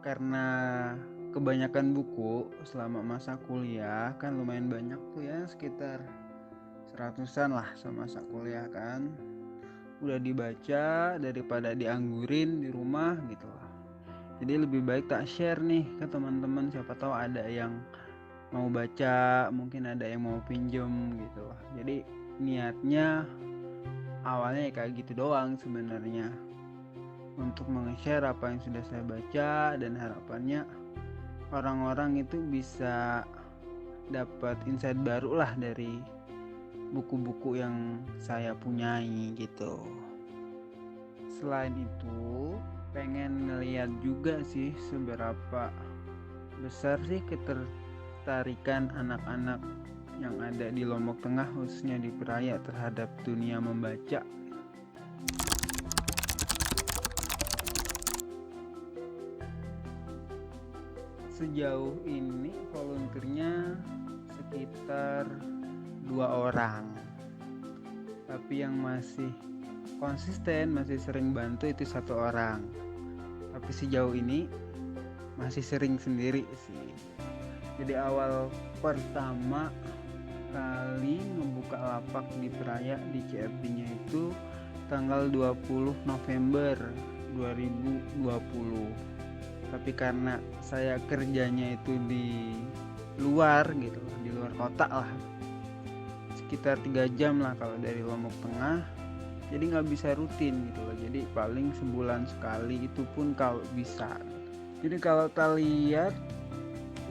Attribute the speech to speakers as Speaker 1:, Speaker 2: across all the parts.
Speaker 1: karena kebanyakan buku selama masa kuliah kan lumayan banyak tuh ya, sekitar 100-an lah semasa kuliah kan. Udah dibaca daripada dianggurin di rumah gitu lah. Jadi lebih baik tak share nih ke teman-teman, siapa tahu ada yang mau baca, mungkin ada yang mau pinjem gitu lah. Jadi niatnya awalnya kayak gitu doang sebenarnya, untuk meng-share apa yang sudah saya baca, dan harapannya orang-orang itu bisa dapat insight baru lah dari buku-buku yang saya punyai gitu. Selain itu pengen ngeliat juga sih seberapa besar sih ketertarikan anak-anak yang ada di Lombok Tengah, khususnya di Praia, terhadap dunia membaca. Sejauh ini volunteernya sekitar 2 orang, tapi yang masih konsisten, masih sering bantu itu 1 orang. Tapi sejauh ini masih sering sendiri sih. Jadi awal pertama kali membuka lapak di Praia di CFD-nya itu tanggal 20 November 2020. Tapi karena saya kerjanya itu di luar gitu, di luar kota lah, sekitar 3 jam lah kalau dari Lombok Tengah, jadi nggak bisa rutin gitu loh. Jadi paling sebulan sekali, itu pun kalau bisa. Jadi kalau kita lihat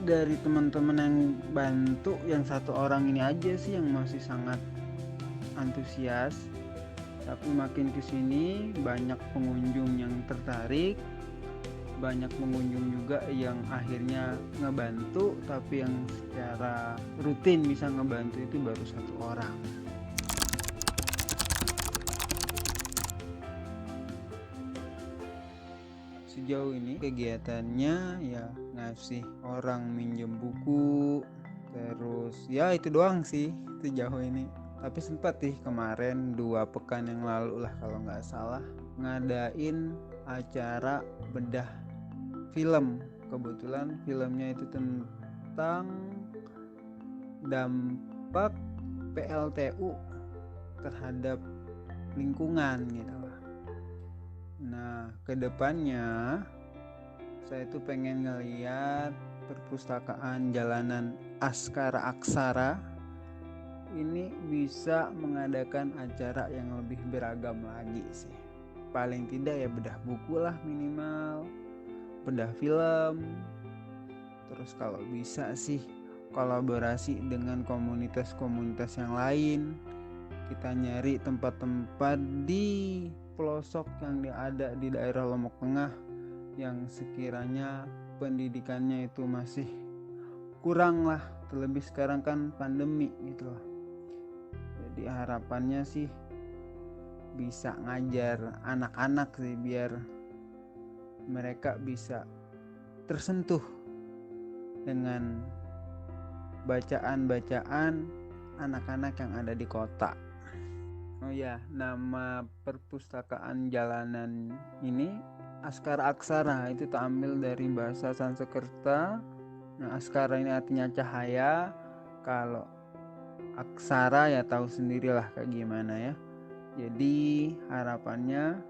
Speaker 1: dari teman-teman yang bantu, yang 1 orang ini aja sih yang masih sangat antusias. Tapi makin kesini banyak pengunjung yang tertarik, banyak pengunjung juga yang akhirnya ngebantu, tapi yang secara rutin bisa ngebantu itu baru 1 orang. Sejauh ini kegiatannya ya ngasih orang minjem buku, terus ya itu doang sih sejauh ini. Tapi sempat sih kemarin 2 pekan yang lalu lah kalau nggak salah, ngadain acara bedah film. Kebetulan filmnya itu tentang dampak PLTU terhadap lingkungan gitu. Nah, kedepannya saya tuh pengen ngeliat perpustakaan jalanan Askara Aksara ini bisa mengadakan acara yang lebih beragam lagi sih. Paling tidak ya bedah buku lah minimal, bedah film. Terus kalau bisa sih kolaborasi dengan komunitas-komunitas yang lain. Kita nyari tempat-tempat di pelosok yang ada di daerah Lombok Tengah yang sekiranya pendidikannya itu masih kurang lah, terlebih sekarang kan pandemi gitu lah. Jadi harapannya sih bisa ngajar anak-anak sih, biar mereka bisa tersentuh dengan bacaan-bacaan anak-anak yang ada di kota. Oh ya, nama perpustakaan jalanan ini Askara Aksara, itu terambil dari bahasa Sanskerta. Nah, Askara ini artinya cahaya. Kalau Aksara ya tahu sendirilah kayak gimana ya. Jadi harapannya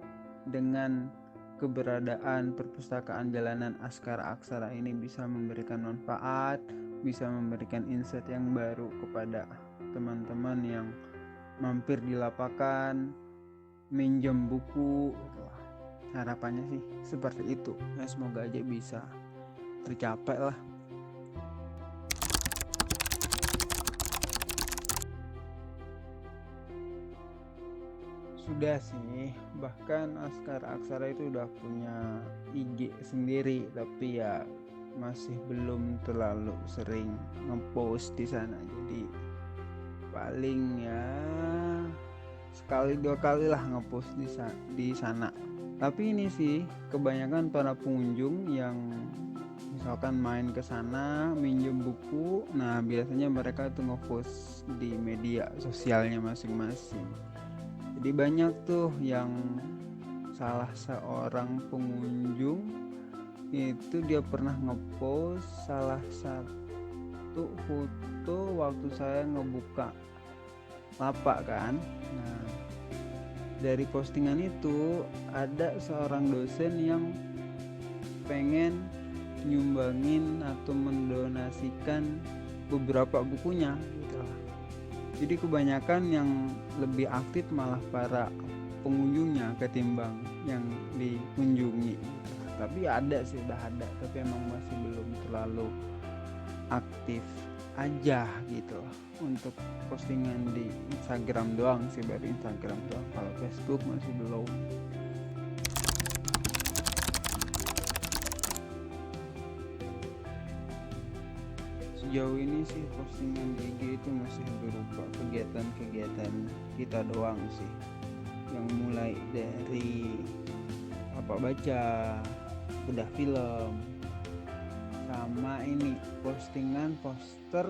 Speaker 1: dengan keberadaan perpustakaan jalanan Askara Aksara ini bisa memberikan manfaat, bisa memberikan insight yang baru kepada teman-teman yang mampir di lapakan, minjem buku gitu. Harapannya sih seperti itu ya, semoga aja bisa tercapai lah. Sudah sih, bahkan Askara Aksara itu udah punya IG sendiri, tapi ya masih belum terlalu sering ngepost di sana. Jadi paling ya sekali 2 kali lah ngepost di sana. Tapi ini sih kebanyakan para pengunjung yang misalkan main ke sana minjem buku, nah biasanya mereka tuh ngepost di media sosialnya masing-masing. Jadi banyak tuh yang salah seorang pengunjung itu dia pernah ngepost salah satu foto waktu saya ngebuka lapak kan. Nah, dari postingan itu ada seorang dosen yang pengen nyumbangin atau mendonasikan beberapa bukunya gitu. Jadi kebanyakan yang lebih aktif malah para pengunjungnya ketimbang yang dikunjungi gitu. Tapi ada sih, udah ada, tapi emang masih belum terlalu aktif aja gitu untuk postingan di Instagram doang sih, baru Instagram doang. Kalau Facebook masih belum. Sejauh ini sih postingan di IG itu masih berupa kegiatan-kegiatan kita doang sih, yang mulai dari baca, bedah film, sama ini postingan poster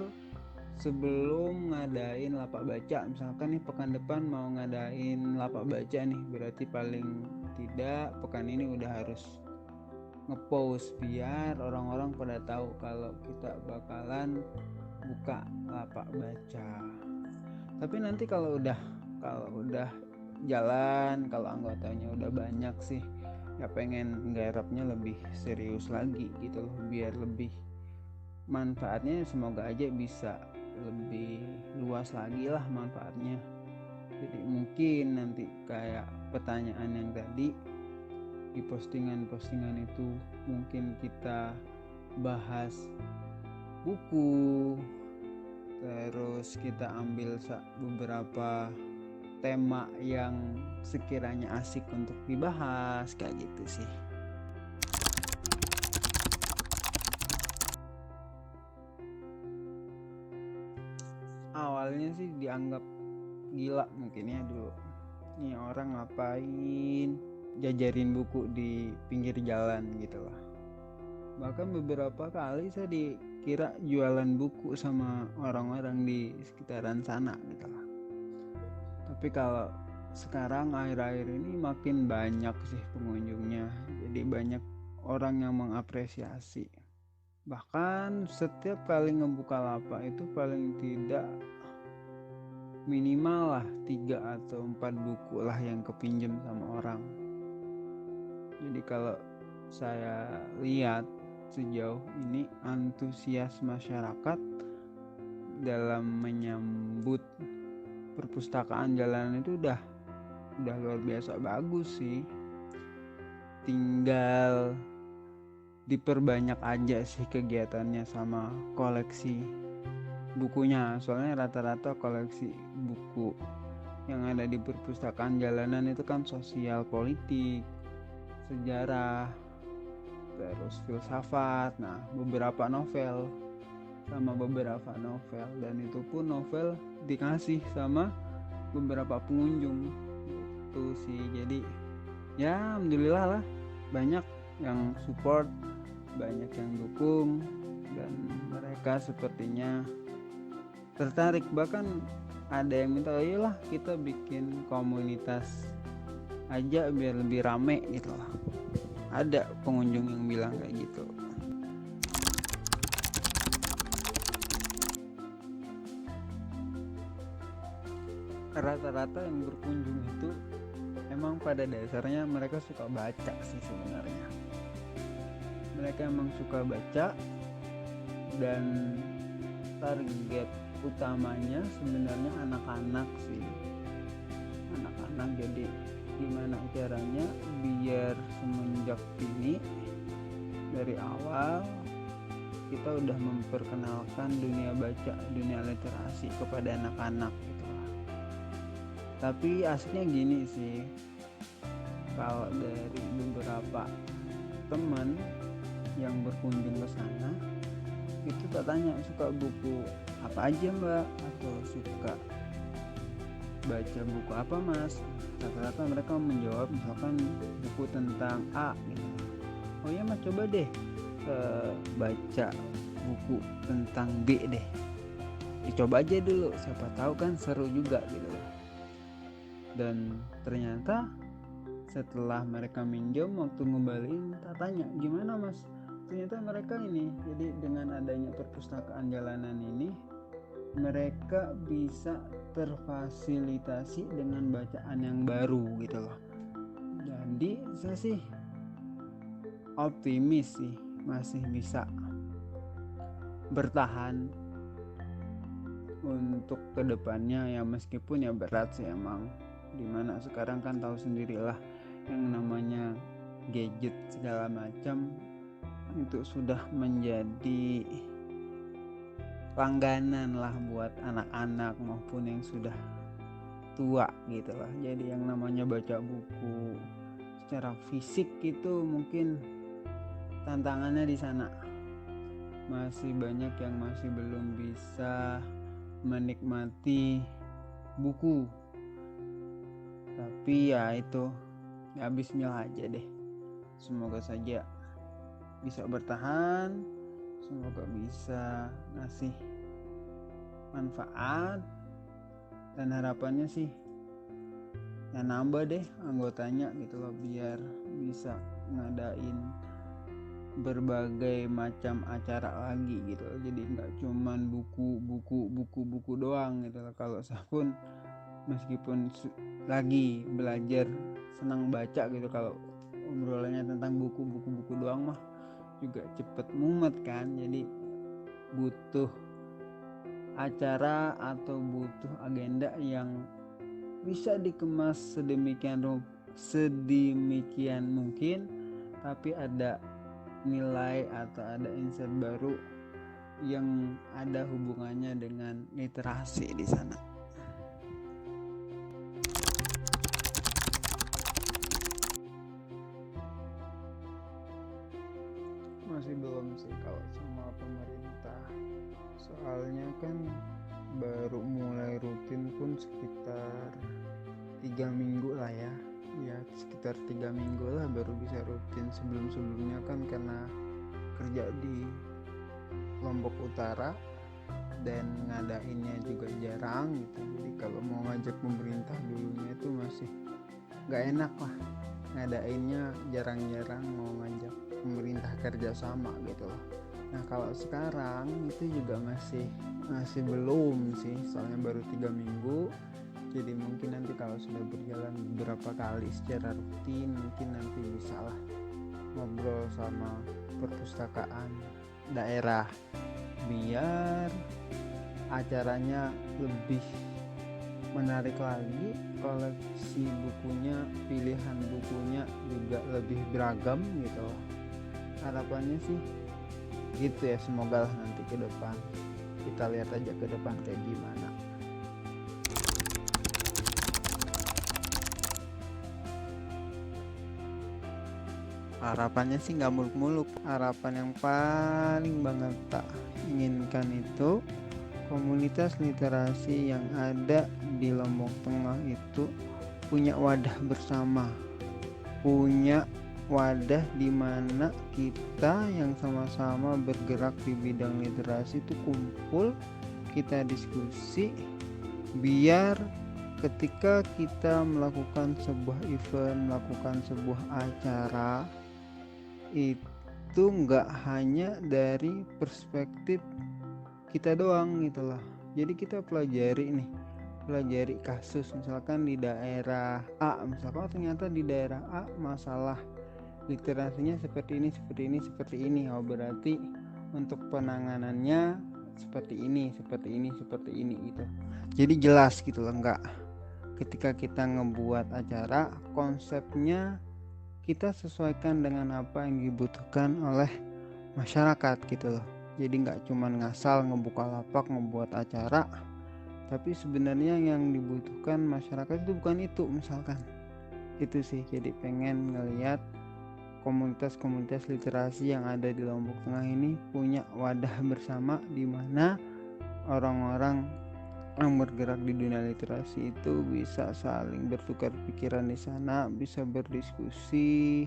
Speaker 1: sebelum ngadain lapak baca. Misalkan nih pekan depan mau ngadain lapak baca nih, berarti paling tidak pekan ini udah harus ngepost biar orang-orang pada tahu kalau kita bakalan buka lapak baca. Tapi nanti kalau udah jalan, kalau anggotanya udah banyak sih, ya pengen garapnya lebih serius lagi gitu loh, biar lebih manfaatnya semoga aja bisa lebih luas lagi lah manfaatnya. Jadi mungkin nanti kayak pertanyaan yang tadi di postingan-postingan itu mungkin kita bahas buku, terus kita ambil beberapa tema yang sekiranya asik untuk dibahas, kayak gitu sih. Awalnya sih dianggap gila mungkin ya dulu, ini orang ngapain jajarin buku di pinggir jalan gitu loh. Bahkan beberapa kali saya dikira jualan buku sama orang-orang di sekitaran sana gitu loh. Tapi kalau sekarang akhir-akhir ini makin banyak sih pengunjungnya, jadi banyak orang yang mengapresiasi. Bahkan setiap kali ngebuka lapak itu paling tidak minimal lah 3 atau 4 buku lah yang kepinjem sama orang. Jadi kalau saya lihat sejauh ini antusias masyarakat dalam menyambut perpustakaan jalanan itu udah luar biasa bagus sih. Tinggal diperbanyak aja sih kegiatannya sama koleksi bukunya. Soalnya rata-rata koleksi buku yang ada di perpustakaan jalanan itu kan sosial politik, sejarah, terus filsafat, nah beberapa novel, dan itu pun novel dikasih sama beberapa pengunjung itu sih. Jadi ya alhamdulillah lah, banyak yang support, banyak yang dukung, dan mereka sepertinya tertarik. Bahkan ada yang minta, ayolah kita bikin komunitas aja biar lebih rame gitu lah. Ada pengunjung yang bilang kayak gitu. Rata-rata yang berkunjung itu emang pada dasarnya mereka suka baca sih sebenarnya. Mereka emang suka baca, dan target utamanya sebenarnya anak-anak sih. Anak-anak, jadi gimana caranya biar semenjak ini dari awal kita udah memperkenalkan dunia baca, dunia literasi kepada anak-anak gitu lah. Tapi asiknya gini sih, kalau dari beberapa teman yang berkunjung ke sana itu tak tanya suka buku apa aja mbak, atau suka baca buku apa mas, rata-rata mereka menjawab misalkan buku tentang A gitu. Oh ya mas, coba deh baca buku tentang B deh, dicoba aja dulu, siapa tahu kan seru juga gitu. Dan ternyata Setelah mereka minjem, waktu ngembaliin kita tanya, gimana mas? Ternyata mereka ini, jadi dengan adanya perpustakaan jalanan ini, mereka bisa terfasilitasi dengan bacaan yang baru gitu loh. Jadi saya sih optimis sih masih bisa bertahan untuk kedepannya ya, meskipun ya berat sih emang, dimana sekarang kan tahu sendirilah yang namanya gadget segala macam itu sudah menjadi langganan lah buat anak-anak maupun yang sudah tua gitu lah. Jadi yang namanya baca buku secara fisik itu mungkin tantangannya di sana. Masih banyak yang masih belum bisa menikmati buku. Tapi ya itu, ya bismillah aja deh. Semoga saja bisa bertahan, semoga bisa ngasih manfaat, dan harapannya sih ya nambah deh anggotanya gitu loh, biar bisa ngadain berbagai macam acara lagi gitu loh. Jadi nggak cuman buku doang gitu loh. Kalau saya pun meskipun lagi belajar senang baca gitu, kalau obrolannya tentang buku doang mah juga cepet mumet kan. Jadi butuh acara atau butuh agenda yang bisa dikemas sedemikian mungkin, tapi ada nilai atau ada insight baru yang ada hubungannya dengan literasi di sana. Masih belum sih kalau sama pemerintah, soalnya kan baru mulai rutin pun sekitar 3 minggu lah ya, sekitar 3 minggu lah baru bisa rutin. Sebelumnya kan karena kerja di Lombok Utara dan ngadainnya juga jarang gitu, jadi kalau mau ngajak pemerintah dulunya itu masih gak enak lah, ngadainnya jarang-jarang mau ngajak pemerintah kerjasama gitu loh. Nah kalau sekarang itu juga masih belum sih, soalnya baru 3 minggu. Jadi mungkin nanti kalau sudah berjalan beberapa kali secara rutin, mungkin nanti bisa lah ngobrol sama perpustakaan daerah biar acaranya lebih menarik lagi, koleksi bukunya, pilihan bukunya juga lebih beragam gitu loh. Harapannya sih gitu ya, semoga lah nanti ke depan, kita lihat aja ke depan kayak gimana. Harapannya sih nggak muluk-muluk. Harapan yang paling banget tak inginkan itu komunitas literasi yang ada di Lombok Tengah itu punya wadah bersama, punya wadah di mana kita yang sama-sama bergerak di bidang literasi itu kumpul, kita diskusi, biar ketika kita melakukan sebuah event, melakukan sebuah acara, itu nggak hanya dari perspektif kita doang gitu loh. Jadi kita pelajari kasus, misalkan di daerah A, misalkan ternyata di daerah A masalah literasinya seperti ini, oh berarti untuk penanganannya seperti ini gitu. Jadi jelas gitu loh, enggak ketika kita ngebuat acara konsepnya kita sesuaikan dengan apa yang dibutuhkan oleh masyarakat gitu loh. Jadi nggak cuma ngasal ngebuka lapak ngebuat acara, tapi sebenarnya yang dibutuhkan masyarakat itu bukan itu, misalkan itu sih. Jadi pengen ngelihat komunitas-komunitas literasi yang ada di Lombok Tengah ini punya wadah bersama, di mana orang-orang yang bergerak di dunia literasi itu bisa saling bertukar pikiran di sana, bisa berdiskusi,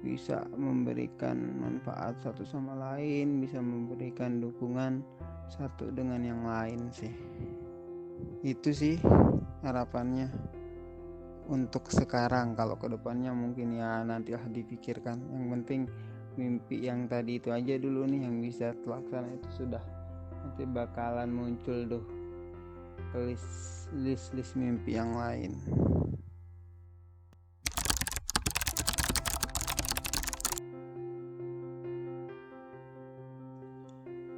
Speaker 1: bisa memberikan manfaat satu sama lain, bisa memberikan dukungan satu dengan yang lain sih. Itu sih harapannya. untuk sekarang. Kalau kedepannya mungkin ya nantilah dipikirkan. Yang penting mimpi yang tadi itu aja dulu nih yang bisa terlaksana, itu sudah nanti bakalan muncul tuh ke list mimpi yang lain.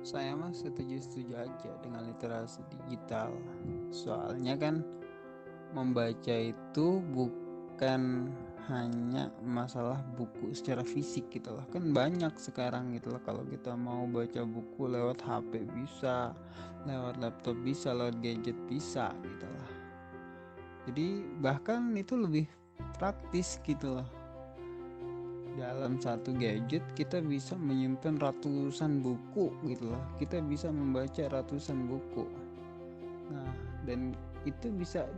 Speaker 1: Saya mah setuju aja dengan literasi digital. Soalnya kan membaca itu bukan hanya masalah buku secara fisik gitu loh. Kan banyak sekarang gitu loh, kalau kita mau baca buku lewat HP bisa, lewat laptop bisa, lewat gadget bisa gitu loh. Jadi bahkan itu lebih praktis gitu loh. Dalam satu gadget kita bisa menyimpan ratusan buku gitu loh. Kita bisa membaca ratusan buku. Nah, dan itu bisa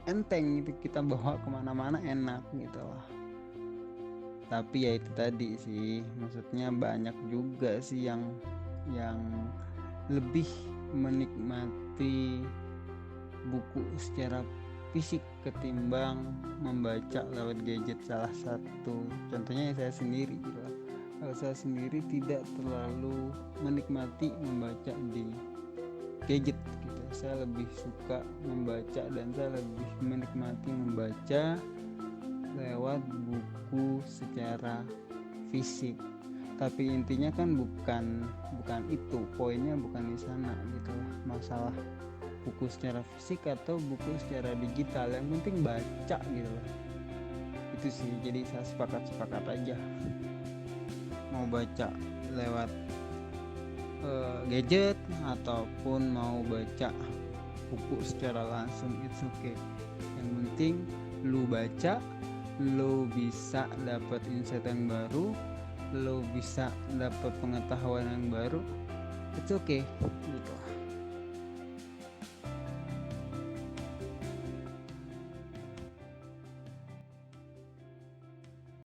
Speaker 1: enteng gitu, kita bawa kemana-mana enak gitu loh. Tapi ya itu tadi sih, maksudnya banyak juga sih yang lebih menikmati buku secara fisik ketimbang membaca lewat gadget. Salah satu contohnya saya sendiri gitu lah. Kalau saya sendiri tidak terlalu menikmati membaca di gadget gitu. Saya lebih suka membaca dan saya lebih menikmati membaca lewat buku secara fisik. Tapi intinya kan bukan itu, poinnya bukan di sana gitu lah, masalah buku secara fisik atau buku secara digital, yang penting baca gitu loh. Itu sih, jadi saya sepakat aja mau baca lewat gadget ataupun mau baca buku secara langsung, it's okay. Yang penting lu baca, lu bisa dapat insight yang baru, lu bisa dapat pengetahuan yang baru, it's okay gitu.